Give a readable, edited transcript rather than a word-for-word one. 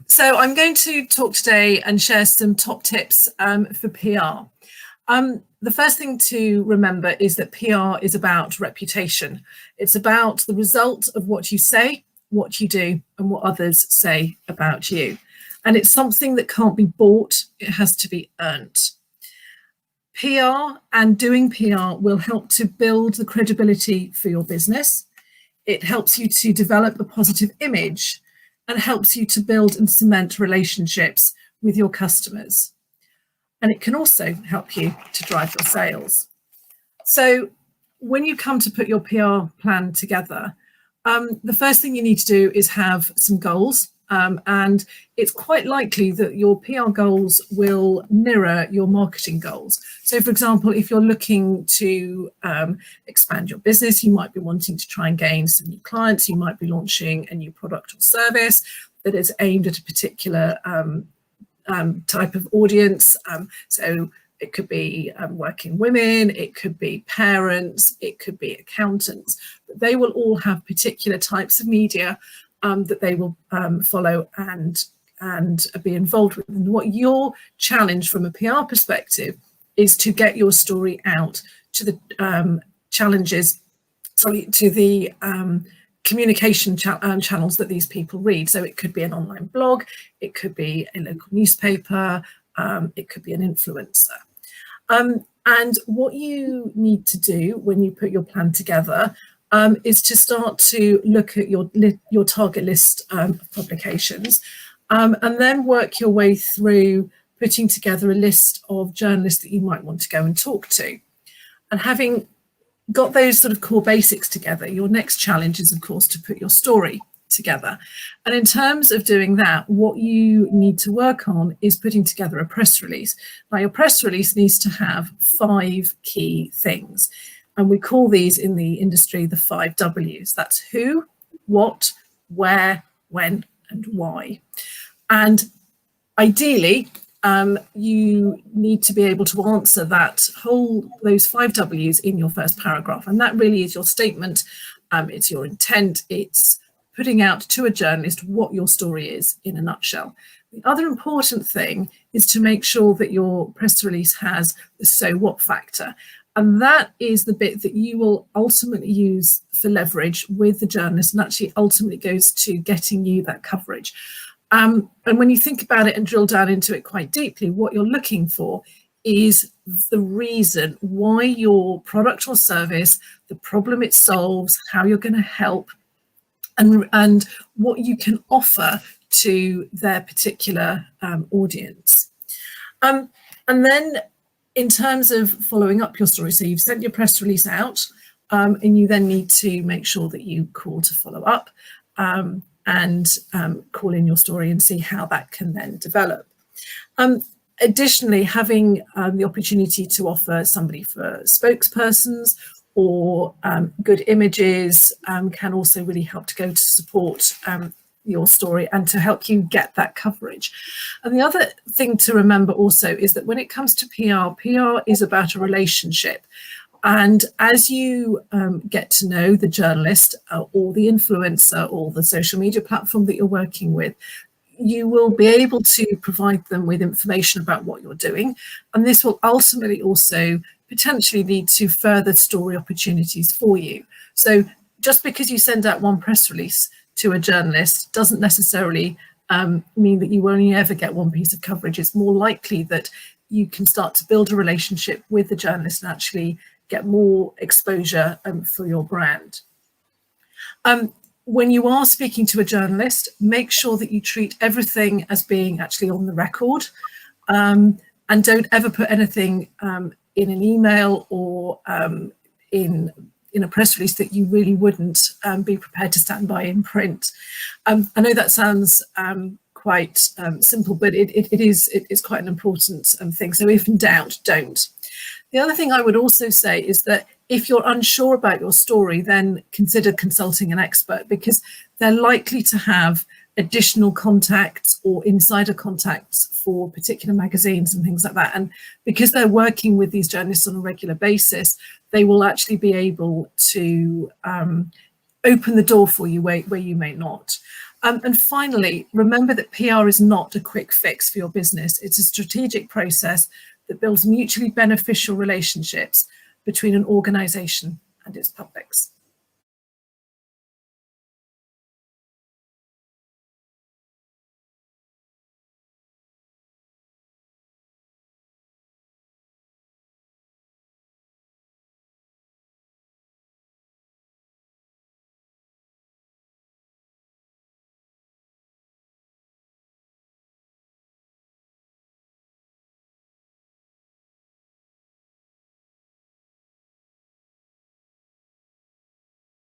So I'm going to talk today and share some top tips for PR. The first thing to remember is that PR is about reputation. It's about the result of what you say, what you do, and what others say about you. And it's something that can't be bought, it has to be earned. PR and doing PR will help to build the credibility for your business. It helps you to develop a positive image and helps you to build and cement relationships with your customers. And it can also help you to drive your sales. So when you come to put your PR plan together, the first thing you need to do is have some goals. And it's quite likely that your PR goals will mirror your marketing goals. So, for example, if you're looking to expand your business, you might be wanting to try and gain some new clients. You might be launching a new product or service that is aimed at a particular type of audience. So it could be working women, it could be parents, it could be accountants. But they will all have particular types of media that they will follow and be involved with. And what your challenge from a PR perspective is to get your story out to the communication channels that these people read. So it could be an online blog, it could be a local newspaper, it could be an influencer. And what you need to do when you put your plan together is to start to look at your target list of publications, and then work your way through putting together a list of journalists that you might want to go and talk to. And having got those sort of core basics together, your next challenge is, of course, to put your story together. And in terms of doing that, what you need to work on is putting together a press release. Now, your press release needs to have 5 key things. And we call these in the industry the 5 W's. That's who, what, where, when, and why. And ideally, you need to be able to answer those 5 W's in your first paragraph. And that really is your statement. It's your intent. It's putting out to a journalist what your story is in a nutshell. The other important thing is to make sure that your press release has the so what factor. And that is the bit that you will ultimately use for leverage with the journalist, and actually ultimately goes to getting you that coverage. And when you think about it and drill down into it quite deeply, what you're looking for is the reason why your product or service, the problem it solves, how you're going to help, and what you can offer to their particular audience. And then in terms of following up your story, so you've sent your press release out, and you then need to make sure that you call to follow up and call in your story and see how that can then develop. Additionally, having the opportunity to offer somebody for spokespersons or good images can also really help to go to support your story and to help you get that coverage. And the other thing to remember also is that when it comes to PR is about a relationship. And as you get to know the journalist or the influencer or the social media platform that you're working with, you will be able to provide them with information about what you're doing. And this will ultimately also potentially lead to further story opportunities for you. So just because you send out one press release to a journalist doesn't necessarily mean that you only ever get one piece of coverage. It's more likely that you can start to build a relationship with the journalist and actually get more exposure for your brand. When you are speaking to a journalist, make sure that you treat everything as being actually on the record, and don't ever put anything in an email or in a press release that you really wouldn't be prepared to stand by in print. I know that sounds quite simple, but it's quite an important thing. So if in doubt, don't. The other thing I would also say is that if you're unsure about your story, then consider consulting an expert, because they're likely to have additional contacts or insider contacts for particular magazines and things like that. And because they're working with these journalists on a regular basis, they will actually be able to open the door for you where you may not. And finally, remember that PR is not a quick fix for your business. It's a strategic process that builds mutually beneficial relationships between an organisation and its publics.